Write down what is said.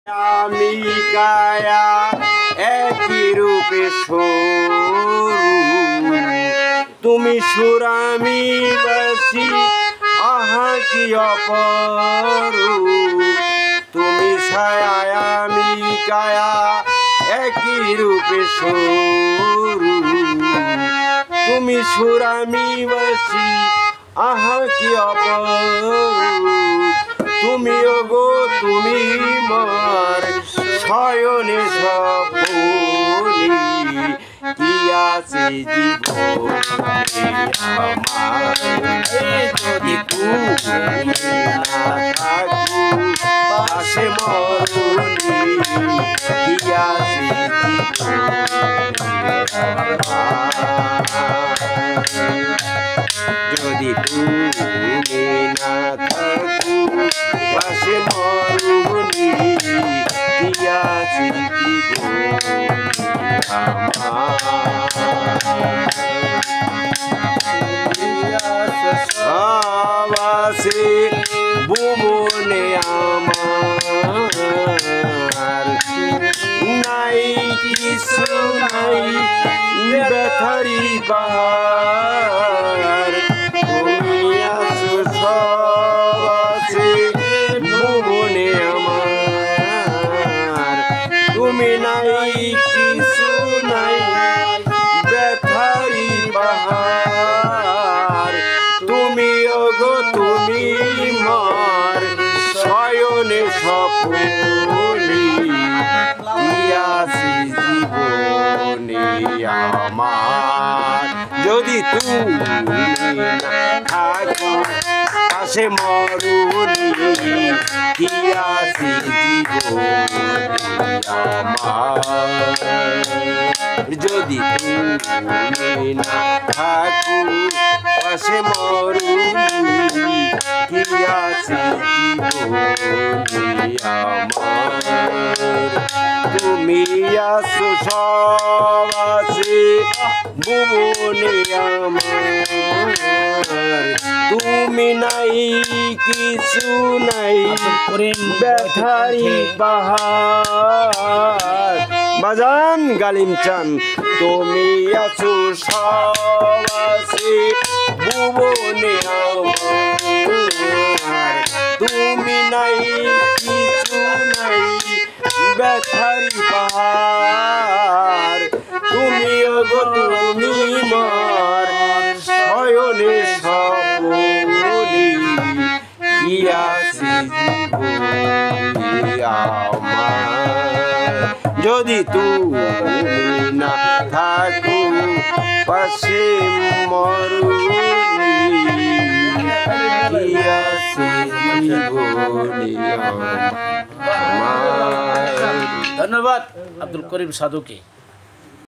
আমি কায়া একই রূপে তুমি সুর আমি বাসি আহা কি অপরূপ তুমি ছায়া আমি কায়া একই রূপে তুমি সুর আমি বাসি আহা কি অপরূপ তুমি ওগো তুমি মোর শয়নে স্বপনে কি আছে জীবনে আমার যদি তুমি না থাকো পাশে মরুনি কি আছে যদি তুমি না থাকো পাশে মরুনি কি আছে জীবনে আবাসে ভুবনে আমার নাই কিছু নাই ব্যথারি বাহার তুমি আছো সব আছে ভুবনে আমার তুমি নাই কিছু নাই ব্যথারি বাহার তুমি ওগো তুমি মোর শয়নে স্বপনে কি আছে জীবনে আমার যদি তুমি না থাকো পাশে মরুনি কি আছে জীবনে আমার যদি তুমি না থাকো পাশে মরুনি কি আছে জীবনে আমার তুমি আছো সব আছে ভুবনে আমার তুমি নাই কিছু নাই ব্যথারি বাহার বাজান গালিম চান তুমি আছো সব আছে ভুবনে আমার তুমি নাই কিছু নাই ব্যথারি বাহার তুমি ওগো তুমি মোর শয়নে স্বপনে কি আছে জীবনে আমার যদি তুমি না থাকো পাশে মরুনি কি আছে জীবনে আমার ধন্যবাদ আব্দুল করিম সাধুকে।